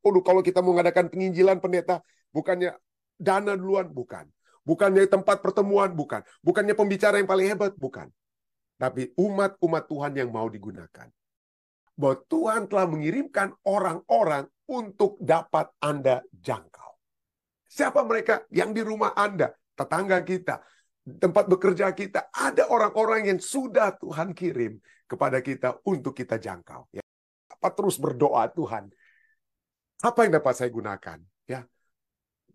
Waduh, kalau kita mengadakan penginjilan pendeta, bukannya dana duluan, bukan. Bukannya tempat pertemuan, bukan. Bukannya pembicara yang paling hebat, bukan. Tapi umat-umat Tuhan yang mau digunakan. Bahwa Tuhan telah mengirimkan orang-orang untuk dapat Anda jangkau. Siapa mereka? Yang di rumah Anda, tetangga kita, tempat bekerja kita, ada orang-orang yang sudah Tuhan kirim kepada kita untuk kita jangkau. Ya. Apa terus berdoa, Tuhan, apa yang dapat saya gunakan? Ya,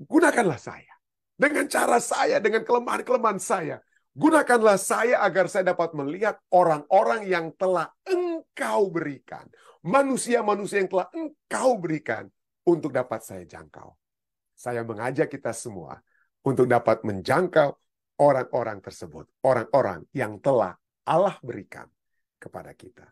gunakanlah saya. Dengan cara saya, dengan kelemahan-kelemahan saya. Gunakanlah saya agar saya dapat melihat orang-orang yang telah Engkau berikan. Manusia-manusia yang telah Engkau berikan untuk dapat saya jangkau. Saya mengajak kita semua untuk dapat menjangkau orang-orang tersebut. Orang-orang yang telah Allah berikan kepada kita.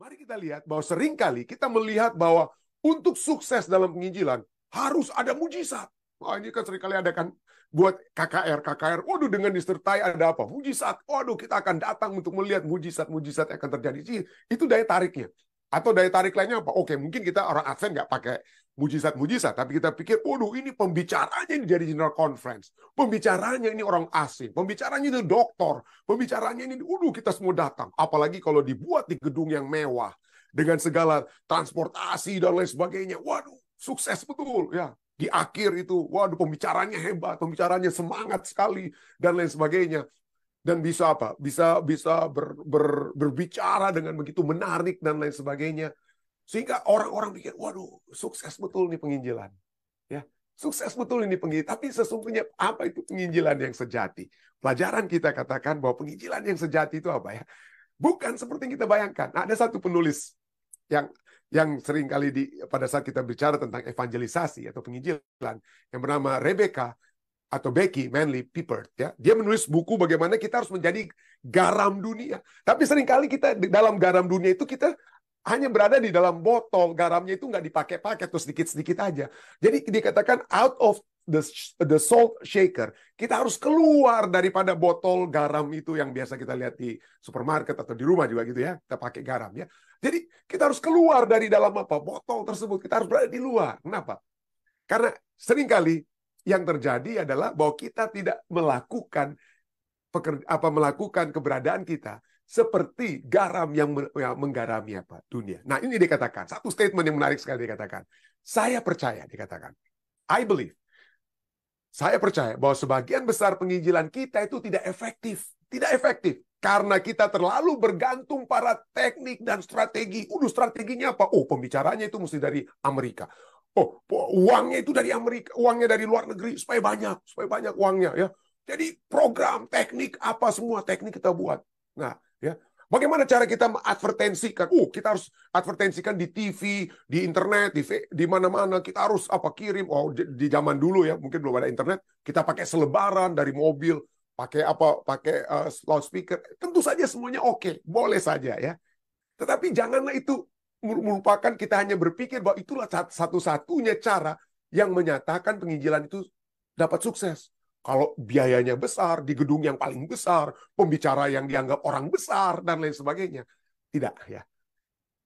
Mari kita lihat bahwa seringkali kita melihat bahwa untuk sukses dalam penginjilan harus ada mujizat. Wah, ini kan seringkali ada kan buat KKR. Waduh, dengan disertai ada apa? Mujizat. Waduh, kita akan datang untuk melihat mujizat-mujizat yang akan terjadi. Itu daya tariknya. Atau daya tarik lainnya apa? Oke, mungkin kita orang Advent nggak pakai mujizat-mujizat, tapi kita pikir, waduh, ini pembicaranya ini jadi general conference. Pembicaranya ini orang asing. Pembicaranya ini doktor. Pembicaranya ini, waduh, kita semua datang. Apalagi kalau dibuat di gedung yang mewah. Dengan segala transportasi dan lain sebagainya. Waduh, sukses betul. Ya, di akhir itu, waduh, pembicaranya hebat. Pembicaranya semangat sekali. Dan lain sebagainya. Dan bisa apa? Bisa berbicara dengan begitu menarik dan lain sebagainya. Sehingga orang-orang pikir, waduh, sukses betul nih penginjilan. Ya, sukses betul ini penginjilan. Tapi sesungguhnya apa itu penginjilan yang sejati? Pelajaran kita katakan bahwa penginjilan yang sejati itu apa ya? Bukan seperti yang kita bayangkan. Nah, ada satu penulis yang sering kali pada saat kita bicara tentang evangelisasi atau penginjilan yang bernama Rebecca atau Becky Manley Pippert, ya, dia menulis buku bagaimana kita harus menjadi garam dunia. Tapi seringkali kita dalam garam dunia itu kita hanya berada di dalam botol, garamnya itu nggak dipakai-pakai, terus sedikit-sedikit aja. Jadi dikatakan out of the salt shaker, kita harus keluar daripada botol garam itu yang biasa kita lihat di supermarket atau di rumah juga gitu ya, kita pakai garam ya. Jadi kita harus keluar dari dalam apa botol tersebut, kita harus berada di luar. Kenapa? Karena seringkali yang terjadi adalah bahwa kita tidak melakukan keberadaan kita seperti garam yang menggarami apa dunia. Nah, ini dikatakan satu statement yang menarik sekali dikatakan. Saya percaya dikatakan. I believe. Saya percaya bahwa sebagian besar penginjilan kita itu tidak efektif. Tidak efektif. Karena kita terlalu bergantung pada teknik dan strategi. Strateginya apa? Oh, pembicaranya itu mesti dari Amerika. Oh, uangnya itu dari Amerika, uangnya dari luar negeri supaya banyak uangnya ya. Jadi program, teknik, apa semua teknik kita buat. Nah, ya. Bagaimana cara kita mengadvertensikan? Kita harus advertensikan di TV, di internet, di mana-mana. Kita harus kirim. Oh, di zaman dulu ya, mungkin belum ada internet. Kita pakai selebaran dari mobil, pakai loudspeaker. Tentu saja semuanya oke, boleh saja ya. Tetapi janganlah itu merupakan kita hanya berpikir bahwa itulah satu-satunya cara yang menyatakan penginjilan itu dapat sukses. Kalau biayanya besar, di gedung yang paling besar, pembicara yang dianggap orang besar, dan lain sebagainya. Tidak, ya.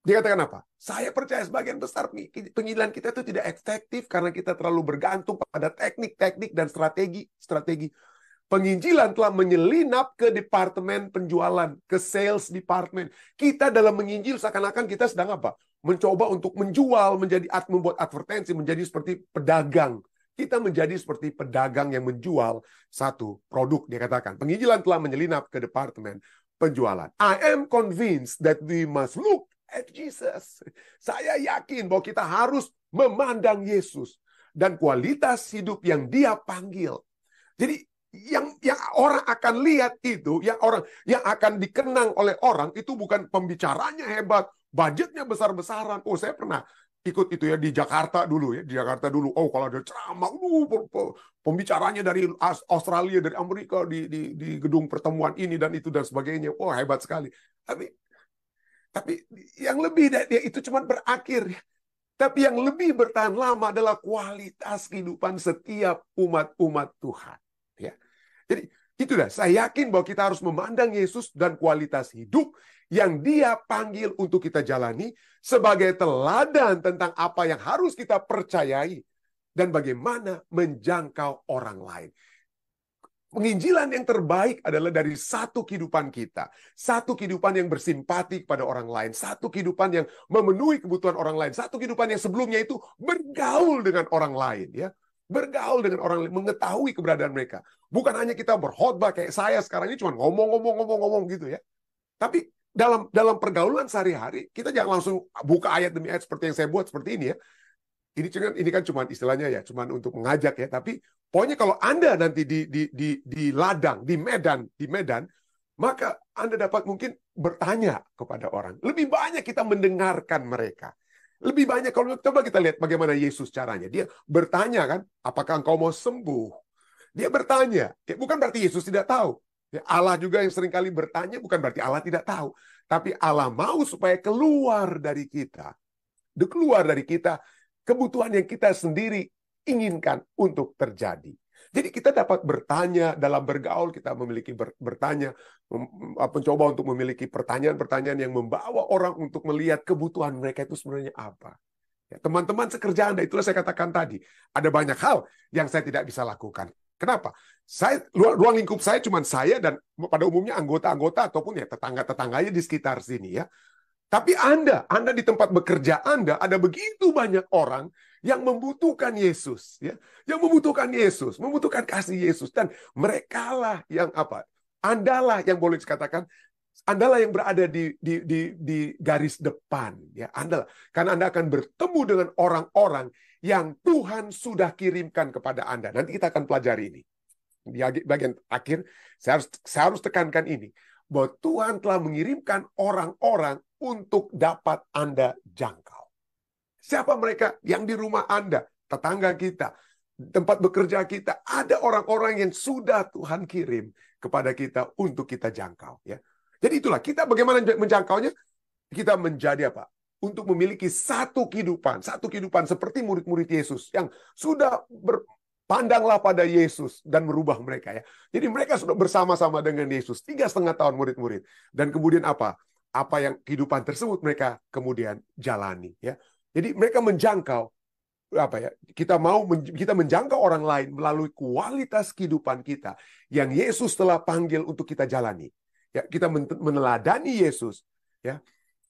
Dikatakan apa? Saya percaya sebagian besar penginjilan kita itu tidak efektif karena kita terlalu bergantung pada teknik-teknik dan strategi. Penginjilan telah menyelinap ke departemen penjualan, ke sales department. Kita dalam menginjil seakan-akan kita sedang apa? Mencoba untuk menjual, membuat advertensi, menjadi seperti pedagang. Kita menjadi seperti pedagang yang menjual satu produk, dia katakan. Penginjilan telah menyelinap ke departemen penjualan. I am convinced that we must look at Jesus. Saya yakin bahwa kita harus memandang Yesus dan kualitas hidup yang Dia panggil. Jadi yang orang akan lihat itu, yang akan dikenang oleh orang itu bukan pembicaranya hebat, budgetnya besar-besaran. Oh, saya pernah ikut itu ya di Jakarta dulu ya, di Jakarta dulu. Oh, kalau ada ceramah, pembicaranya dari Australia, dari Amerika di gedung pertemuan ini dan itu dan sebagainya. Oh, hebat sekali. Tapi yang lebih dari itu cuma berakhir. Tapi yang lebih bertahan lama adalah kualitas kehidupan setiap umat-umat Tuhan. Ya. Jadi itulah, saya yakin bahwa kita harus memandang Yesus dan kualitas hidup yang Dia panggil untuk kita jalani sebagai teladan tentang apa yang harus kita percayai dan bagaimana menjangkau orang lain. Penginjilan yang terbaik adalah dari satu kehidupan kita. Satu kehidupan yang bersimpati kepada orang lain. Satu kehidupan yang memenuhi kebutuhan orang lain. Satu kehidupan yang sebelumnya itu bergaul dengan orang lain. Ya, bergaul dengan orang lain, mengetahui keberadaan mereka. Bukan hanya kita berkhotbah kayak saya sekarang ini cuma ngomong gitu ya. Tapi dalam pergaulan sehari-hari, kita jangan langsung buka ayat demi ayat seperti yang saya buat seperti ini ya. Ini kan cuma istilahnya ya, cuma untuk mengajak ya. Tapi pokoknya kalau Anda nanti di ladang, di medan, maka Anda dapat mungkin bertanya kepada orang. Lebih banyak kita mendengarkan mereka. Lebih banyak kalau coba kita lihat bagaimana Yesus caranya. Dia bertanya kan, apakah engkau mau sembuh? Dia bertanya. Bukan berarti Yesus tidak tahu. Allah juga yang seringkali bertanya bukan berarti Allah tidak tahu. Tapi Allah mau supaya keluar dari kita. Keluar dari kita kebutuhan yang kita sendiri inginkan untuk terjadi. Jadi kita dapat bertanya dalam bergaul, kita memiliki bertanya, mencoba untuk memiliki pertanyaan-pertanyaan yang membawa orang untuk melihat kebutuhan mereka itu sebenarnya apa. Ya, teman-teman sekerja Anda, itulah saya katakan tadi. Ada banyak hal yang saya tidak bisa lakukan. Kenapa? Ruang lingkup saya cuma saya dan pada umumnya anggota-anggota ataupun ya tetangga-tetangganya di sekitar sini ya. Tapi Anda di tempat bekerja Anda, ada begitu banyak orang yang membutuhkan Yesus, ya, yang membutuhkan Yesus, membutuhkan kasih Yesus, dan merekalah yang apa? Andalah yang boleh dikatakan, Andalah yang berada di garis depan, ya, Andalah, karena Anda akan bertemu dengan orang-orang yang Tuhan sudah kirimkan kepada Anda. Nanti kita akan pelajari ini di bagian akhir. Saya harus tekankan ini, bahwa Tuhan telah mengirimkan orang-orang untuk dapat Anda jangkau. Siapa mereka? Yang di rumah Anda, tetangga kita, tempat bekerja kita, ada orang-orang yang sudah Tuhan kirim kepada kita untuk kita jangkau. Ya. Jadi itulah, kita bagaimana menjangkaunya? Kita menjadi apa? Untuk memiliki satu kehidupan seperti murid-murid Yesus yang sudah pandanglah pada Yesus dan merubah mereka ya. Jadi mereka sudah bersama-sama dengan Yesus 3,5 tahun murid-murid. Dan kemudian apa? Apa yang kehidupan tersebut mereka kemudian jalani ya. Jadi mereka menjangkau apa ya? Kita menjangkau orang lain melalui kualitas kehidupan kita yang Yesus telah panggil untuk kita jalani. Ya, kita meneladani Yesus ya.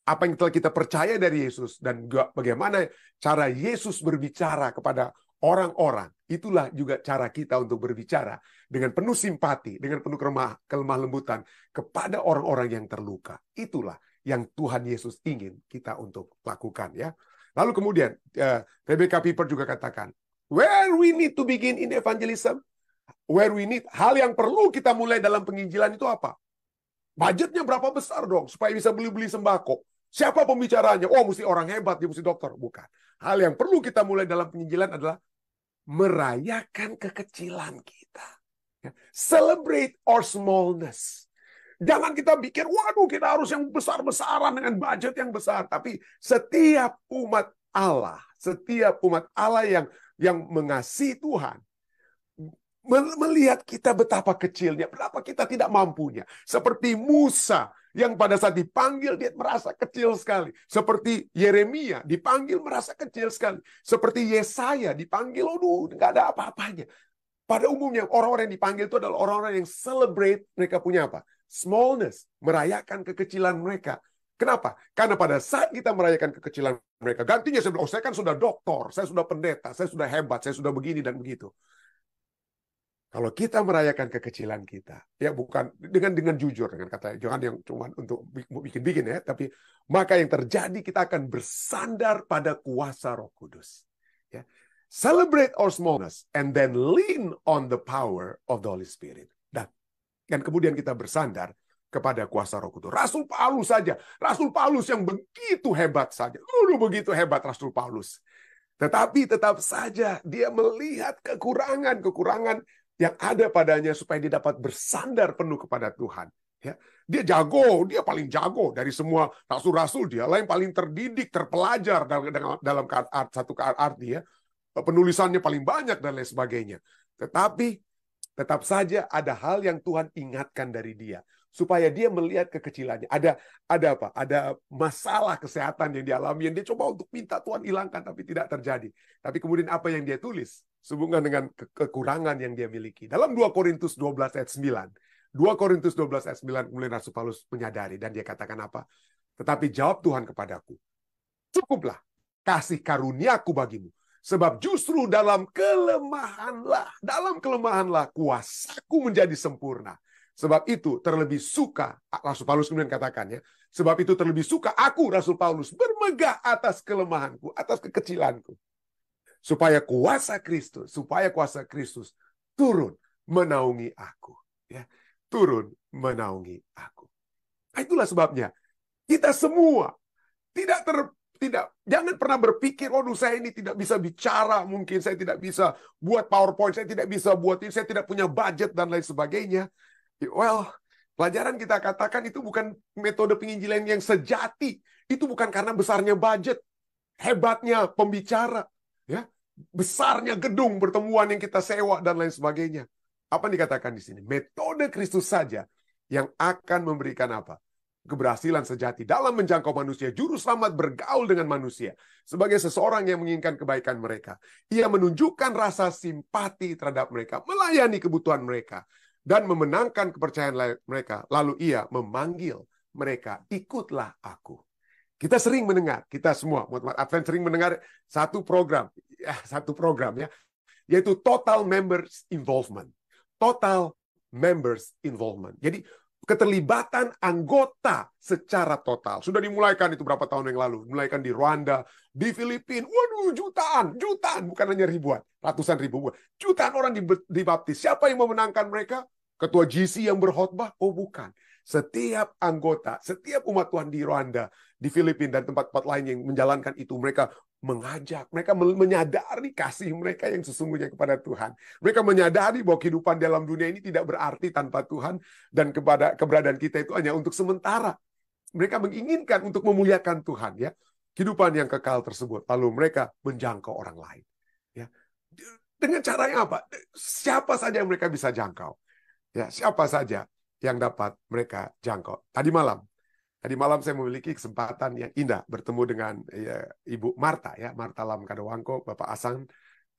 Apa yang telah kita percaya dari Yesus dan juga bagaimana cara Yesus berbicara kepada orang-orang. Itulah juga cara kita untuk berbicara dengan penuh simpati, dengan penuh kelemah lembutan kepada orang-orang yang terluka. Itulah yang Tuhan Yesus ingin kita untuk lakukan ya. Lalu kemudian Rebecca Piper juga katakan, where we need to begin in evangelism, hal yang perlu kita mulai dalam penginjilan itu apa? Budgetnya berapa besar dong supaya bisa beli-beli sembako? Siapa pembicaranya? Oh, mesti orang hebat, dia mesti dokter. Bukan. Hal yang perlu kita mulai dalam penginjilan adalah merayakan kekecilan kita. Celebrate our smallness. Jangan kita pikir, waduh kita harus yang besar-besaran dengan budget yang besar. Tapi setiap umat Allah yang mengasihi Tuhan, melihat kita betapa kecilnya, betapa kita tidak mampunya. Seperti Musa yang pada saat dipanggil dia merasa kecil sekali. Seperti Yeremia dipanggil merasa kecil sekali. Seperti Yesaya dipanggil, aduh nggak ada apa-apanya. Pada umumnya orang-orang yang dipanggil itu adalah orang-orang yang celebrate, mereka punya apa? Smallness, merayakan kekecilan mereka. Kenapa? Karena pada saat kita merayakan kekecilan mereka, gantinya saya bilang, oh saya kan sudah doktor, saya sudah pendeta, saya sudah hebat, saya sudah begini dan begitu. Kalau kita merayakan kekecilan kita, ya bukan dengan jujur, dengan kata jangan yang cuma untuk bikin-bikin ya, tapi maka yang terjadi kita akan bersandar pada kuasa Roh Kudus. Ya. Celebrate our smallness and then lean on the power of the Holy Spirit. Dan kemudian kita bersandar kepada kuasa Roh Kudus. Rasul Paulus saja, Rasul Paulus yang begitu hebat saja, begitu hebat Rasul Paulus. Tetapi tetap saja dia melihat kekurangan yang ada padanya supaya dia dapat bersandar penuh kepada Tuhan. Ya, dia jago, dia paling jago dari semua rasul-rasul, dia lah yang paling terdidik, terpelajar dalam satu arti ya. Penulisannya paling banyak dan lain sebagainya. Tetapi tetap saja ada hal yang Tuhan ingatkan dari dia supaya dia melihat kekecilannya. Ada apa? Ada masalah kesehatan yang dialami, yang dia coba untuk minta Tuhan hilangkan, tapi tidak terjadi. Tapi kemudian apa yang dia tulis? Sehubungan dengan kekurangan yang dia miliki. Dalam 2 Korintus 12 ayat 9. 2 Korintus 12 ayat 9, kemudian Rasul Paulus menyadari, dan dia katakan apa? Tetapi jawab Tuhan kepadaku, cukuplah kasih karuniaku bagimu. Sebab justru dalam kelemahanlah kuasaku menjadi sempurna. Sebab itu terlebih suka, Rasul Paulus kemudian katakan ya, sebab itu terlebih suka aku, Rasul Paulus, bermegah atas kelemahanku, atas kekecilanku. Supaya kuasa Kristus turun menaungi aku. Ya, turun menaungi aku. Nah, itulah sebabnya kita semua jangan pernah berpikir, waduh saya ini tidak bisa bicara, mungkin saya tidak bisa buat PowerPoint, saya tidak bisa buat ini, saya tidak punya budget dan lain sebagainya. Well, pelajaran kita katakan itu bukan metode penginjilan yang sejati. Itu bukan karena besarnya budget, hebatnya pembicara, ya, besarnya gedung pertemuan yang kita sewa dan lain sebagainya. Apa yang dikatakan di sini? Metode Kristus saja yang akan memberikan apa? Keberhasilan sejati dalam menjangkau manusia. Juru selamat bergaul dengan manusia sebagai seseorang yang menginginkan kebaikan mereka. Ia menunjukkan rasa simpati terhadap mereka, melayani kebutuhan mereka, dan memenangkan kepercayaan mereka. Lalu ia memanggil mereka, ikutlah aku. Kita sering mendengar, kita semua Advent sering mendengar satu program ya, yaitu Total Members Involvement. Total Members Involvement. Jadi keterlibatan anggota secara total. Sudah dimulaikan itu berapa tahun yang lalu. Dimulaikan di Rwanda, di Filipina. Waduh, jutaan. Bukan hanya ribuan, ratusan ribu. Jutaan orang dibaptis. Siapa yang memenangkan mereka? Ketua GC yang berkhotbah? Oh, bukan. Setiap anggota, setiap umat Tuhan di Rwanda, di Filipina, dan tempat-tempat lain yang menjalankan itu, mereka mengajak, mereka menyadari kasih mereka yang sesungguhnya kepada Tuhan. Mereka menyadari bahwa kehidupan dalam dunia ini tidak berarti tanpa Tuhan, dan keberadaan kita itu hanya untuk sementara. Mereka menginginkan untuk memuliakan Tuhan, ya, kehidupan yang kekal tersebut. Lalu mereka menjangkau orang lain, ya. Dengan cara yang apa? Siapa saja yang mereka bisa jangkau, ya, siapa saja yang dapat mereka jangkau. Tadi malam saya memiliki kesempatan yang indah bertemu dengan Ibu Marta, ya, Marta Lam Kadawangko, Bapak Asang,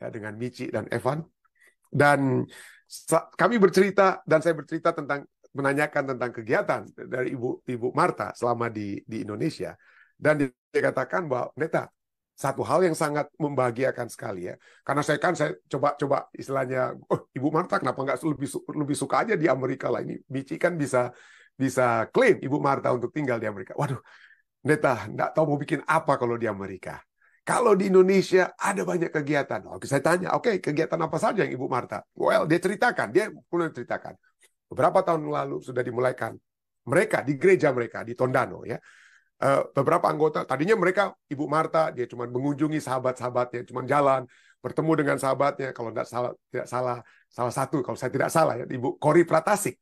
ya, dengan Michi dan Evan. Dan kami bercerita, dan saya bercerita menanyakan tentang kegiatan dari Ibu Marta selama di Indonesia. Dan dia katakan bahwa, Neta, satu hal yang sangat membahagiakan sekali, ya. Karena saya coba istilahnya, Ibu Marta kenapa nggak lebih suka aja di Amerika lah. Ini Michi kan bisa klaim Ibu Marta untuk tinggal di Amerika. Waduh, Neta, nggak tahu mau bikin apa kalau di Amerika. Kalau di Indonesia ada banyak kegiatan. Oke, saya tanya, oke, kegiatan apa saja yang Ibu Marta? Well, dia mulai ceritakan. Beberapa tahun lalu sudah dimulaikan mereka di gereja mereka di Tondano, ya. Beberapa anggota, tadinya mereka, Ibu Marta, dia cuma mengunjungi sahabat-sahabatnya, cuma jalan, bertemu dengan sahabatnya, kalau tidak salah satu, kalau saya tidak salah, ya, Ibu Kori Pratasik,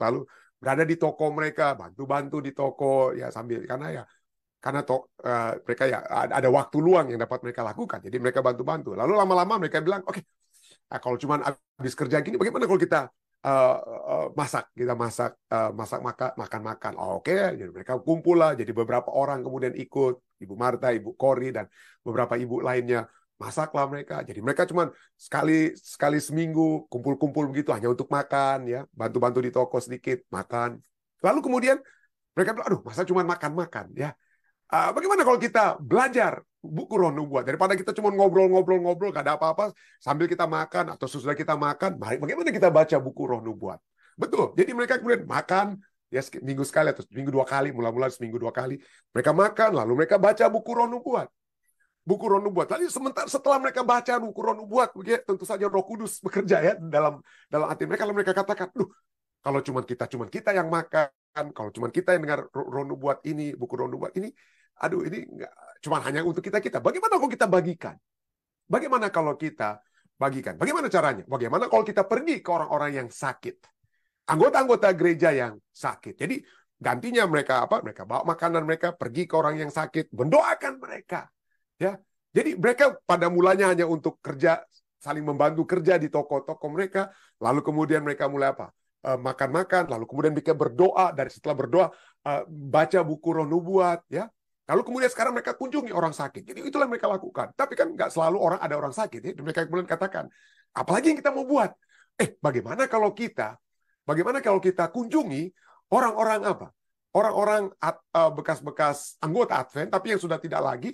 lalu berada di toko mereka, bantu-bantu di toko, ya, sambil, karena mereka ya ada waktu luang yang dapat mereka lakukan, jadi mereka bantu-bantu. Lalu lama-lama mereka bilang, oke, kalau cuma habis kerja gini, bagaimana kalau kita makan. Oke, jadi mereka kumpul lah, jadi beberapa orang kemudian ikut, Ibu Marta, Ibu Kori, dan beberapa ibu lainnya, masaklah mereka. Jadi mereka cuma sekali seminggu kumpul-kumpul begitu hanya untuk makan, ya, bantu-bantu di toko sedikit, makan. Lalu kemudian mereka bilang, aduh, masa cuma makan-makan, ya. Bagaimana kalau kita belajar buku Roh Nubuat, daripada kita cuma ngobrol, gak ada apa-apa sambil kita makan atau sesudah kita makan, bagaimana kita baca buku Roh Nubuat? Betul. Jadi mereka kemudian makan, ya, minggu sekali atau minggu 2 kali, mula-mula seminggu 2 kali mereka makan, lalu mereka baca buku Roh Nubuat. Lalu setelah mereka baca buku Roh Nubuat, tentu saja Roh Kudus bekerja, ya, dalam hati mereka. Lalu mereka katakan, kalau cuma kita yang makan, kalau cuma kita yang dengar Roh Nubuat ini, buku Roh Nubuat ini, ini cuma hanya untuk kita. Bagaimana kalau kita bagikan? Bagaimana kalau kita bagikan? Bagaimana caranya? Bagaimana kalau kita pergi ke orang-orang yang sakit? Anggota-anggota gereja yang sakit. Jadi gantinya mereka bawa makanan mereka, pergi ke orang yang sakit, mendoakan mereka. Ya. Jadi mereka pada mulanya hanya untuk kerja, saling membantu kerja di toko-toko mereka, lalu kemudian mereka mulai apa? makan-makan, lalu kemudian mereka berdoa, dari setelah berdoa baca buku Roh Nubuat, ya. Lalu kemudian sekarang mereka kunjungi orang sakit. Jadi itulah yang mereka lakukan. Tapi kan nggak selalu ada orang sakit, ya. Dan mereka kemudian katakan, apalagi yang kita mau buat? Bagaimana kalau kita kunjungi orang-orang apa? Orang-orang bekas-bekas anggota Advent, tapi yang sudah tidak lagi,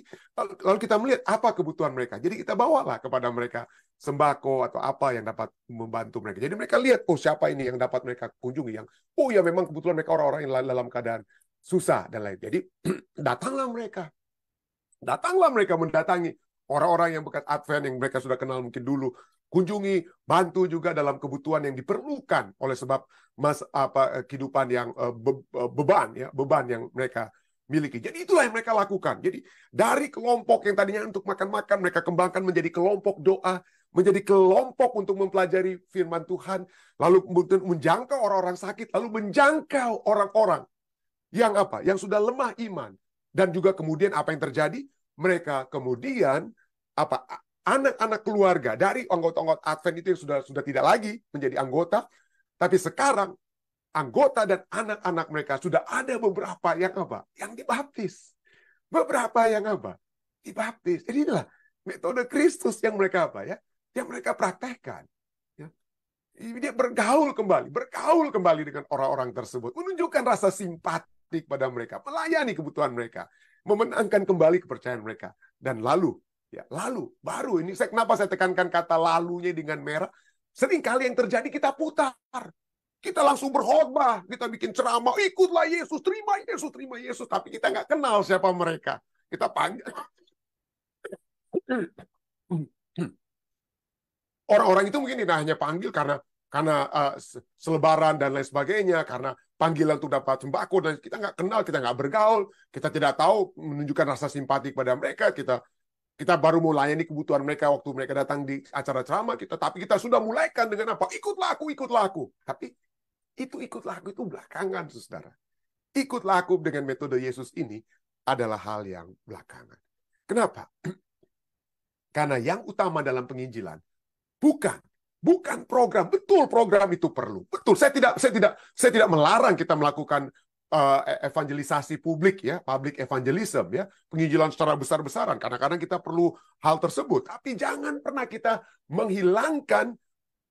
lalu kita melihat apa kebutuhan mereka. Jadi kita bawalah kepada mereka sembako atau apa yang dapat membantu mereka. Jadi mereka lihat, oh siapa ini yang dapat mereka kunjungi, yang oh ya memang kebetulan mereka orang-orang yang dalam keadaan susah dan lain. Jadi datanglah mereka mendatangi orang-orang yang bekas Advent yang mereka sudah kenal mungkin dulu, kunjungi, bantu juga dalam kebutuhan yang diperlukan oleh sebab kehidupan yang beban yang mereka miliki. Jadi itulah yang mereka lakukan. Jadi dari kelompok yang tadinya untuk makan-makan, mereka kembangkan menjadi kelompok doa, menjadi kelompok untuk mempelajari firman Tuhan, lalu menjangkau orang-orang sakit, lalu menjangkau orang-orang yang sudah lemah iman. Dan juga kemudian apa yang terjadi? Mereka kemudian anak-anak keluarga dari anggota-anggota Advent itu yang sudah tidak lagi menjadi anggota, tapi sekarang anggota dan anak-anak mereka sudah ada beberapa yang dibaptis. Beberapa yang dibaptis. Jadi inilah metode Kristus yang mereka yang mereka praktekkan. Ya. Dia bergaul kembali dengan orang-orang tersebut, menunjukkan rasa simpati pada mereka, melayani kebutuhan mereka, memenangkan kembali kepercayaan mereka. Dan lalu baru ini kenapa saya tekankan kata lalunya dengan merah? Seringkali yang terjadi kita putar. Kita langsung berkhotbah, kita bikin ceramah, ikutlah Yesus, terima Yesus. Tapi kita nggak kenal siapa mereka. Kita panggil. Orang-orang itu mungkin tidak hanya panggil karena selebaran dan lain sebagainya, karena panggilan untuk dapat sembako, dan kita nggak kenal, kita nggak bergaul, kita tidak tahu menunjukkan rasa simpati kepada mereka, kita baru melayani kebutuhan mereka waktu mereka datang di acara ceramah kita, tapi kita sudah mulaikan dengan apa? Ikutlah aku. Tapi ikutlah aku itu belakangan, saudara. Ikutlah aku dengan metode Yesus ini adalah hal yang belakangan. Kenapa? Karena yang utama dalam penginjilan bukan program. Betul, program itu perlu. Betul, saya tidak melarang kita melakukan evangelisasi publik, ya, public evangelism, ya, penginjilan secara besar-besaran. Kadang-kadang kita perlu hal tersebut, tapi jangan pernah kita menghilangkan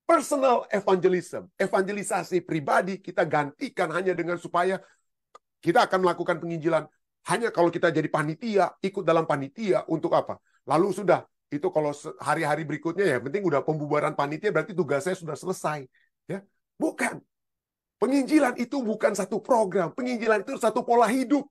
personal evangelism, evangelisasi pribadi. Kita gantikan hanya dengan supaya kita akan melakukan penginjilan hanya kalau kita jadi panitia, ikut dalam panitia untuk apa? Lalu sudah, itu kalau hari-hari berikutnya ya penting udah pembubaran panitia, berarti tugas saya sudah selesai, ya. Bukan. Penginjilan itu bukan satu program. Penginjilan itu satu pola hidup.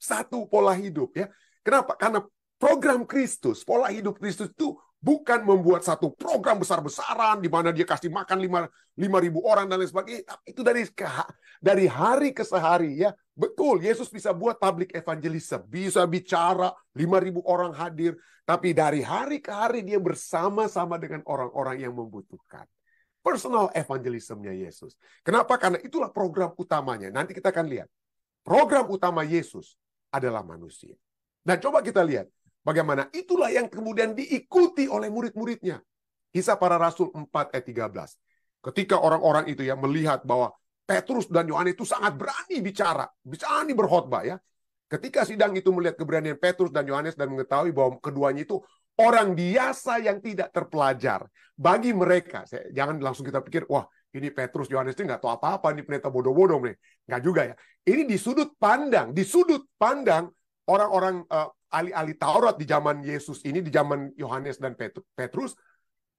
Satu pola hidup, ya. Kenapa? Karena program Kristus, pola hidup Kristus itu bukan membuat satu program besar-besaran di mana dia kasih makan 5.000 orang dan lain sebagainya. Itu dari hari ke sehari, ya. Betul, Yesus bisa buat public evangelism, bisa bicara 5.000 orang hadir, tapi dari hari ke hari dia bersama-sama dengan orang-orang yang membutuhkan. Personal evangelismnya Yesus. Kenapa? Karena itulah program utamanya. Nanti kita akan lihat. Program utama Yesus adalah manusia. Dan coba kita lihat bagaimana itulah yang kemudian diikuti oleh murid-muridnya. Kisah Para Rasul 4 ayat 13. Ketika orang-orang itu melihat bahwa Petrus dan Yohanes itu sangat berani bicara, berani berkhotbah, ya. Ketika sidang itu melihat keberanian Petrus dan Yohanes dan mengetahui bahwa keduanya itu orang biasa yang tidak terpelajar. Bagi mereka, jangan langsung kita pikir, wah ini Petrus, Yohanes itu nggak tahu apa-apa, ini pendeta bodoh-bodoh nih. Nggak juga, ya. Ini di sudut pandang orang-orang ahli-ahli Taurat di zaman Yesus ini, di zaman Yohanes dan Petrus.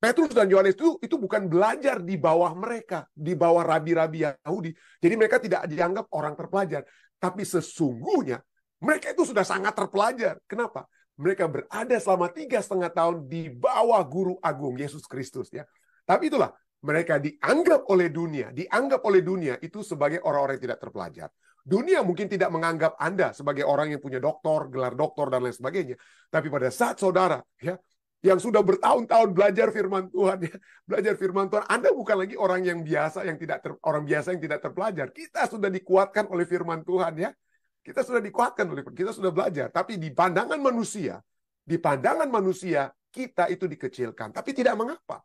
Petrus dan Yohanes itu bukan belajar di bawah mereka, di bawah rabi-rabi Yahudi. Jadi mereka tidak dianggap orang terpelajar. Tapi sesungguhnya mereka itu sudah sangat terpelajar. Kenapa? Mereka berada selama 3,5 tahun di bawah guru agung Yesus Kristus, ya. Tapi itulah, mereka dianggap oleh dunia itu sebagai orang-orang yang tidak terpelajar. Dunia mungkin tidak menganggap Anda sebagai orang yang punya gelar doktor dan lain sebagainya. Tapi pada saat saudara, ya, yang sudah bertahun-tahun belajar firman Tuhan, ya, Anda bukan lagi orang biasa yang tidak terpelajar. Kita sudah dikuatkan oleh firman Tuhan, ya. Kita sudah belajar. Tapi di pandangan manusia, kita itu dikecilkan. Tapi tidak mengapa.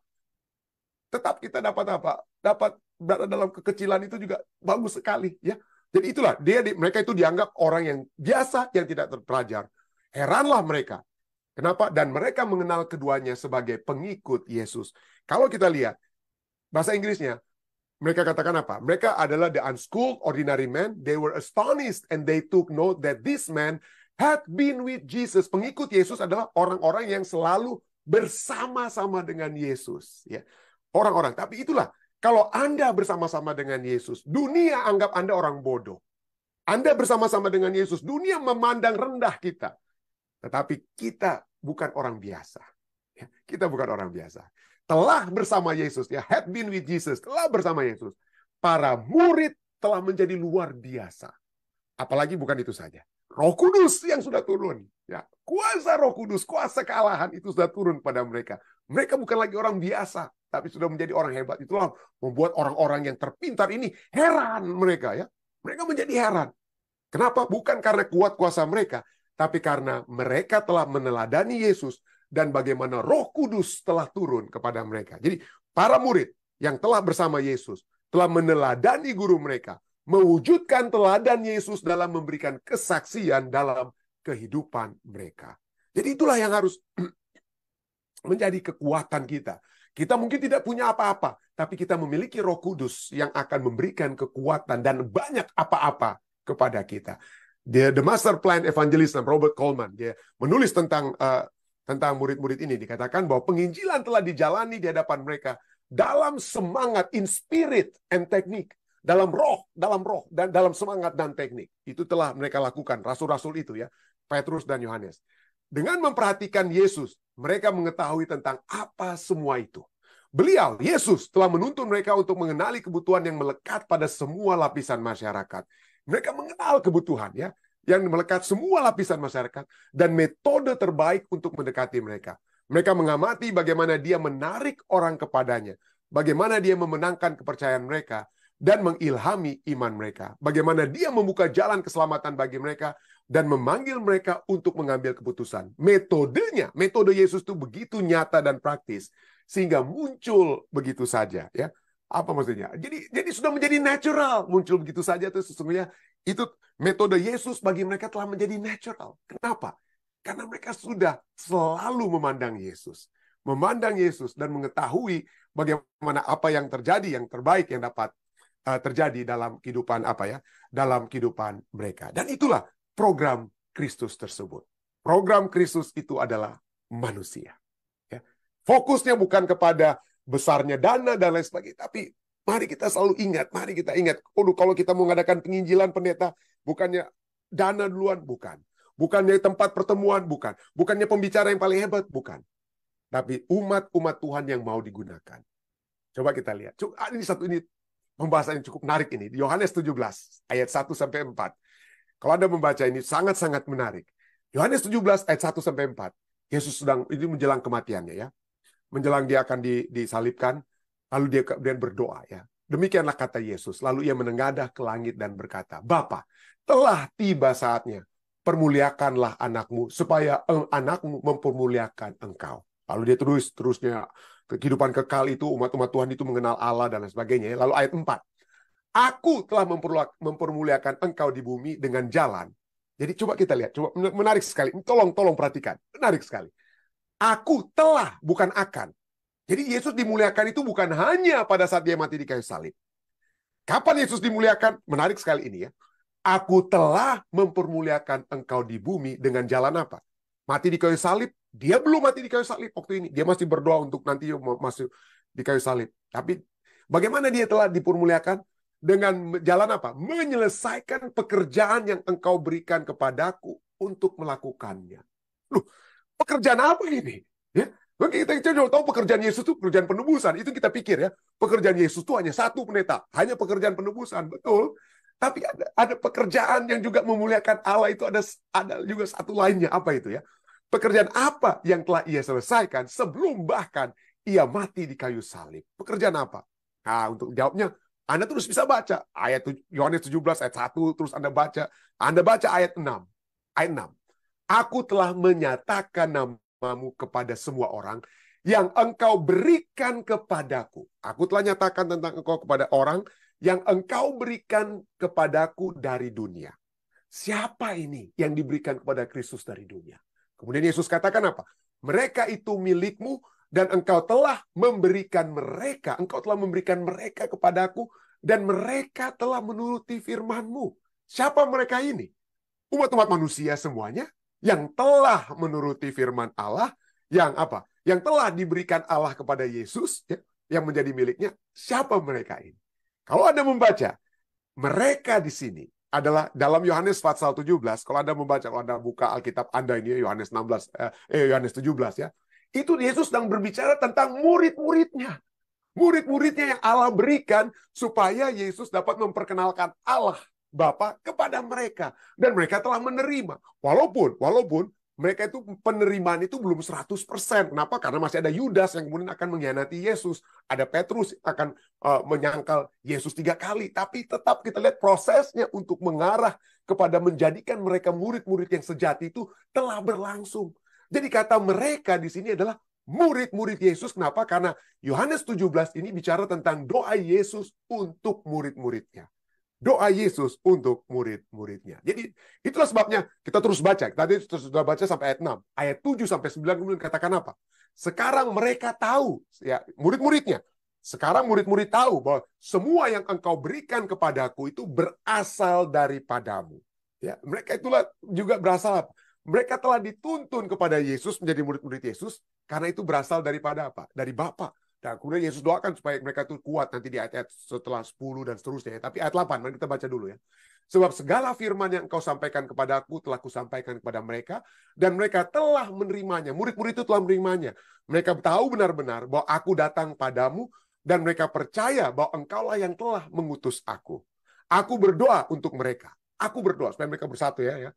Tetap kita dapat apa? dapat berada dalam kekecilan itu juga bagus sekali, ya. Jadi itulah mereka itu dianggap orang yang biasa yang tidak terpelajar. Heranlah mereka. Kenapa? Dan mereka mengenal keduanya sebagai pengikut Yesus. Kalau kita lihat bahasa Inggrisnya, mereka katakan apa? Mereka adalah the unschooled ordinary men. They were astonished and they took note that this man had been with Jesus. Pengikut Yesus adalah orang-orang yang selalu bersama-sama dengan Yesus, ya. Orang-orang. Tapi itulah, kalau Anda bersama-sama dengan Yesus, dunia anggap Anda orang bodoh. Anda bersama-sama dengan Yesus, dunia memandang rendah kita. Tetapi kita bukan orang biasa. Ya, kita bukan orang biasa. Telah bersama Yesus, ya, had been with Jesus, telah bersama Yesus. Para murid telah menjadi luar biasa. Apalagi bukan itu saja. Roh Kudus yang sudah turun. Ya, kuasa Roh Kudus, kuasa kealahan itu sudah turun pada mereka. Mereka bukan lagi orang biasa, tapi sudah menjadi orang hebat. Itulah membuat orang-orang yang terpintar ini heran mereka, ya. Mereka menjadi heran. Kenapa? Bukan karena kuat kuasa mereka, tapi karena mereka telah meneladani Yesus dan bagaimana Roh Kudus telah turun kepada mereka. Jadi para murid yang telah bersama Yesus telah meneladani guru mereka, mewujudkan teladan Yesus dalam memberikan kesaksian dalam kehidupan mereka. Jadi itulah yang harus menjadi kekuatan kita. Kita mungkin tidak punya apa-apa, tapi kita memiliki Roh Kudus yang akan memberikan kekuatan dan banyak apa-apa kepada kita. The Master Plan Evangelism, Robert Coleman, dia menulis tentang murid-murid ini. Dikatakan bahwa penginjilan telah dijalani di hadapan mereka dalam semangat, in spirit and teknik, dalam roh, dan dalam semangat dan teknik. Itu telah mereka lakukan, rasul-rasul itu, ya, Petrus dan Yohanes. Dengan memperhatikan Yesus, mereka mengetahui tentang apa semua itu. Beliau, Yesus, telah menuntun mereka untuk mengenali kebutuhan yang melekat pada semua lapisan masyarakat. Mereka mengenal kebutuhan, ya, yang melekat semua lapisan masyarakat dan metode terbaik untuk mendekati mereka. Mereka mengamati bagaimana dia menarik orang kepadanya, bagaimana dia memenangkan kepercayaan mereka dan mengilhami iman mereka, bagaimana dia membuka jalan keselamatan bagi mereka dan memanggil mereka untuk mengambil keputusan. Metodenya, metode Yesus itu begitu nyata dan praktis sehingga muncul begitu saja, ya. Apa maksudnya? Jadi sudah menjadi natural, muncul begitu saja. Itu sesungguhnya itu metode Yesus bagi mereka telah menjadi natural. Kenapa? Karena mereka sudah selalu memandang Yesus dan mengetahui bagaimana apa yang terjadi, yang terbaik yang dapat terjadi dalam kehidupan dalam kehidupan mereka. Dan itulah program Kristus tersebut. Program Kristus itu adalah manusia. Ya. Fokusnya bukan kepada besarnya dana dan lain sebagainya, tapi mari kita selalu ingat, kalau kita mau mengadakan penginjilan pendeta, bukannya dana duluan, bukannya tempat pertemuan, bukannya pembicara yang paling hebat, bukan, tapi umat Tuhan yang mau digunakan. Coba kita lihat, ini pembahasan yang cukup menarik ini, di Yohanes 17 ayat 1-4. Kalau Anda membaca ini sangat-sangat menarik. Yohanes 17 ayat 1-4. Yesus sedang ini menjelang kematiannya, ya. Menjelang dia akan disalibkan, lalu dia kemudian berdoa, ya. Demikianlah kata Yesus. Lalu ia menengadah ke langit dan berkata, Bapa, telah tiba saatnya. Permuliakanlah anakmu, supaya anakmu mempermuliakan engkau. Lalu dia terusnya kehidupan kekal itu, umat-umat Tuhan itu mengenal Allah dan lain sebagainya. Lalu ayat 4. Aku telah mempermuliakan engkau di bumi dengan jalan. Jadi coba kita lihat, menarik sekali. Tolong perhatikan, menarik sekali. Aku telah, bukan akan. Jadi Yesus dimuliakan itu bukan hanya pada saat dia mati di kayu salib. Kapan Yesus dimuliakan? Menarik sekali ini, ya. Aku telah mempermuliakan engkau di bumi dengan jalan apa? Mati di kayu salib. Dia belum mati di kayu salib waktu ini. Dia masih berdoa untuk nanti masuk di kayu salib. Tapi bagaimana dia telah dipermuliakan? Dengan jalan apa? Menyelesaikan pekerjaan yang engkau berikan kepadaku untuk melakukannya. Loh, pekerjaan apa ini? Ya, kita tahu pekerjaan Yesus itu pekerjaan penebusan. Itu kita pikir, ya, pekerjaan Yesus itu hanya satu pendeta, hanya pekerjaan penebusan, betul. Tapi ada pekerjaan yang juga memuliakan Allah, itu ada juga satu lainnya. Apa itu, ya? Pekerjaan apa yang telah ia selesaikan sebelum bahkan ia mati di kayu salib? Pekerjaan apa? Nah, untuk jawabnya, Anda terus bisa baca ayat Yohanes 17 ayat 1, terus Anda baca ayat 6. Ayat 6. Aku telah menyatakan namamu kepada semua orang yang engkau berikan kepadaku. Aku telah nyatakan tentang engkau kepada orang yang engkau berikan kepadaku dari dunia. Siapa ini yang diberikan kepada Kristus dari dunia? Kemudian Yesus katakan apa? Mereka itu milikmu dan engkau telah memberikan mereka. Engkau telah memberikan mereka kepadaku dan mereka telah menuruti firman-Mu. Siapa mereka ini? Umat-umat manusia semuanya yang telah menuruti firman Allah, yang apa? Yang telah diberikan Allah kepada Yesus, ya, yang menjadi miliknya. Siapa mereka ini? Kalau Anda membaca, mereka di sini adalah dalam Yohanes pasal 17, kalau Anda membaca, kalau Anda buka Alkitab Anda ini, Yohanes 16, Yohanes 17 ya, itu Yesus sedang berbicara tentang murid-muridnya. Murid-muridnya yang Allah berikan supaya Yesus dapat memperkenalkan Allah Bapa kepada mereka. Dan mereka telah menerima. Walaupun mereka itu penerimaan itu belum 100%. Kenapa? Karena masih ada Yudas yang kemudian akan mengkhianati Yesus. Ada Petrus yang akan menyangkal Yesus 3 kali. Tapi tetap kita lihat prosesnya untuk mengarah kepada menjadikan mereka murid-murid yang sejati itu telah berlangsung. Jadi kata mereka di sini adalah murid-murid Yesus. Kenapa? Karena Yohanes 17 ini bicara tentang doa Yesus untuk murid-muridnya. Doa Yesus untuk murid-muridnya. Jadi itulah sebabnya kita terus baca. Tadi sudah baca sampai ayat 6. Ayat 7 sampai 9 kemudian katakan apa? Sekarang mereka tahu, ya murid-muridnya. Sekarang murid-murid tahu bahwa semua yang engkau berikan kepadaku itu berasal daripadamu. Ya, mereka itulah juga berasal apa? Mereka telah dituntun kepada Yesus menjadi murid-murid Yesus karena itu berasal daripada apa? Dari Bapa. Dan kemudian Yesus doakan supaya mereka itu kuat nanti di ayat-ayat setelah 10 dan seterusnya. Tapi ayat 8, mari kita baca dulu ya. Sebab segala firman yang engkau sampaikan kepadaku telah kusampaikan kepada mereka, dan mereka telah menerimanya. Murid-murid itu telah menerimanya. Mereka tahu benar-benar bahwa aku datang padamu, dan mereka percaya bahwa engkaulah yang telah mengutus aku. Aku berdoa untuk mereka. Aku berdoa supaya mereka bersatu ya.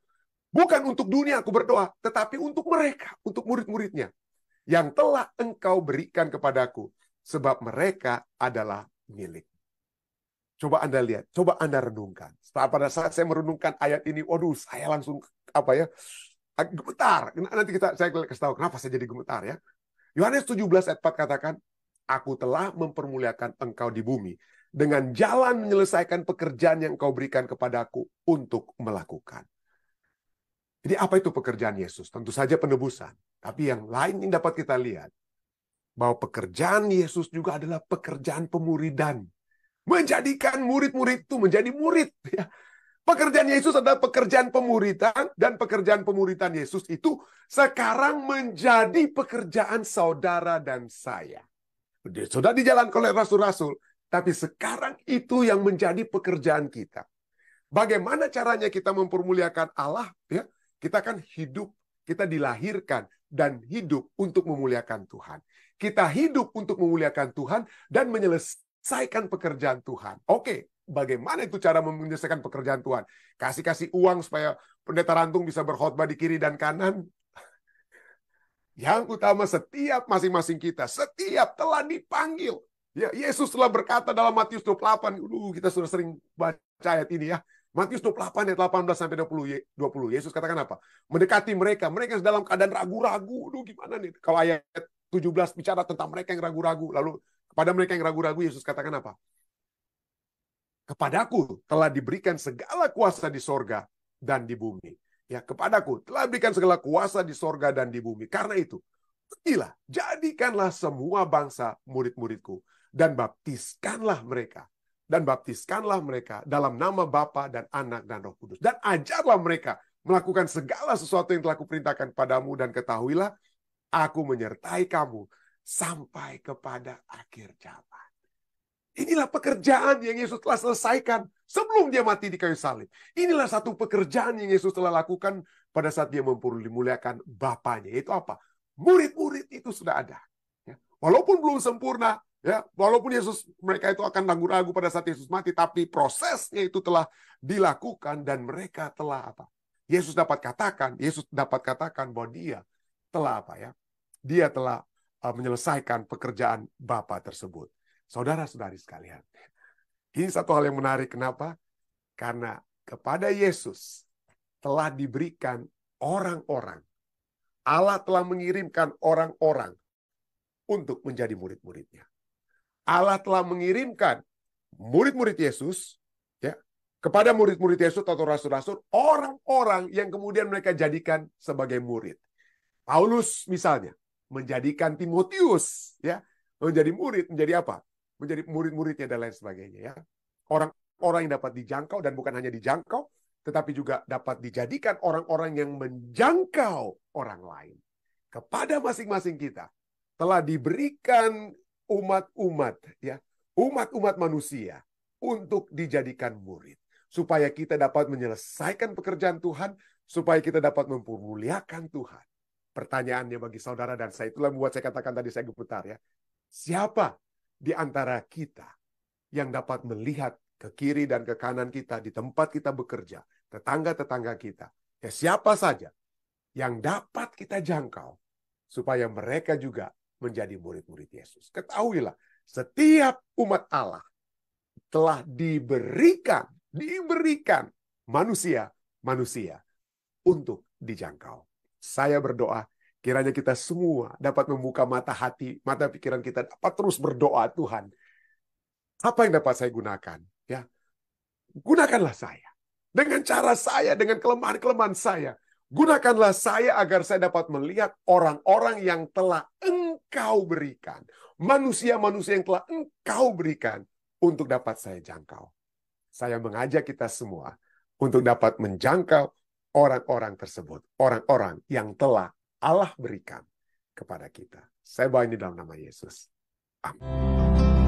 Bukan untuk dunia aku berdoa, tetapi untuk mereka, untuk murid-muridnya yang telah engkau berikan kepadaku, sebab mereka adalah milik. Coba Anda lihat, coba Anda renungkan. Setelah pada saat saya merenungkan ayat ini, waduh, saya langsung gemetar. Nanti saya kasih tahu kenapa saya jadi gemetar ya. Yohanes 17 ayat 4 katakan, aku telah mempermuliakan engkau di bumi dengan jalan menyelesaikan pekerjaan yang engkau berikan kepadaku untuk melakukan. Jadi apa itu pekerjaan Yesus? Tentu saja penebusan. Tapi yang lain yang dapat kita lihat, bahwa pekerjaan Yesus juga adalah pekerjaan pemuridan. Menjadikan murid-murid itu menjadi murid. Pekerjaan Yesus adalah pekerjaan pemuridan, dan pekerjaan pemuridan Yesus itu sekarang menjadi pekerjaan saudara dan saya. Sudah dijalankan oleh rasul-rasul, tapi sekarang itu yang menjadi pekerjaan kita. Bagaimana caranya kita mempermuliakan Allah? Ya, kita kan hidup, kita dilahirkan dan hidup untuk memuliakan Tuhan. Kita hidup untuk memuliakan Tuhan dan menyelesaikan pekerjaan Tuhan. Oke, bagaimana itu cara menyelesaikan pekerjaan Tuhan? Kasih uang supaya pendeta Rantung bisa berkhotbah di kiri dan kanan? Yang utama setiap masing-masing kita, setiap telah dipanggil. Ya, Yesus telah berkata dalam Matius 28, kita sudah sering baca ayat ini ya. Matius 28 ayat 18 sampai 20. Yesus katakan apa? Mendekati mereka yang dalam keadaan ragu-ragu. Gimana nih? Kalau ayat 17 bicara tentang mereka yang ragu-ragu, lalu kepada mereka yang ragu-ragu Yesus katakan apa? Kepadaku telah diberikan segala kuasa di sorga dan di bumi. Ya, kepadaku telah diberikan segala kuasa di sorga dan di bumi. Karena itu, pergilah, jadikanlah semua bangsa murid-muridku dan baptiskanlah mereka. Dan baptiskanlah mereka dalam nama Bapa dan Anak dan Roh Kudus. Dan ajarlah mereka melakukan segala sesuatu yang telah kuperintahkan padamu, dan ketahuilah, aku menyertai kamu sampai kepada akhir zaman. Inilah pekerjaan yang Yesus telah selesaikan sebelum dia mati di kayu salib. Inilah satu pekerjaan yang Yesus telah lakukan pada saat dia mempermuliakan Bapanya. Itu apa? Murid-murid itu sudah ada. Walaupun belum sempurna, ya, walaupun mereka itu akan ragu-ragu pada saat Yesus mati, tapi prosesnya itu telah dilakukan dan mereka telah apa? Yesus dapat katakan bahwa dia telah apa ya? Dia telah menyelesaikan pekerjaan Bapa tersebut. Saudara-saudari sekalian, ini satu hal yang menarik. Kenapa? Karena kepada Yesus telah diberikan orang-orang. Allah telah mengirimkan orang-orang untuk menjadi murid-muridnya. Allah telah mengirimkan murid-murid Yesus, ya, kepada murid-murid Yesus atau rasul-rasul, orang-orang yang kemudian mereka jadikan sebagai murid. Paulus misalnya menjadikan Timotius, ya, menjadi murid, menjadi apa? Menjadi murid-muridnya dan lain sebagainya, ya. Orang-orang yang dapat dijangkau, dan bukan hanya dijangkau, tetapi juga dapat dijadikan orang-orang yang menjangkau orang lain. Kepada masing-masing kita telah diberikan umat-umat, ya, umat-umat manusia untuk dijadikan murid, supaya kita dapat menyelesaikan pekerjaan Tuhan, supaya kita dapat mempermuliakan Tuhan. Pertanyaannya bagi saudara dan saya, itulah membuat saya katakan tadi, saya gemetar, ya. Siapa di antara kita yang dapat melihat ke kiri dan ke kanan kita di tempat kita bekerja, tetangga-tetangga kita, ya, siapa saja yang dapat kita jangkau supaya mereka juga menjadi murid-murid Yesus. Ketahuilah, setiap umat Allah telah diberikan manusia untuk dijangkau. Saya berdoa, kiranya kita semua dapat membuka mata hati, mata pikiran kita, dapat terus berdoa, Tuhan, apa yang dapat saya gunakan? Ya, gunakanlah saya. Dengan cara saya, dengan kelemahan-kelemahan saya. Gunakanlah saya agar saya dapat melihat orang-orang yang telah Engkau berikan. Manusia-manusia yang telah Engkau berikan untuk dapat saya jangkau. Saya mengajak kita semua untuk dapat menjangkau orang-orang tersebut. Orang-orang yang telah Allah berikan kepada kita. Saya bawa ini dalam nama Yesus. Amin.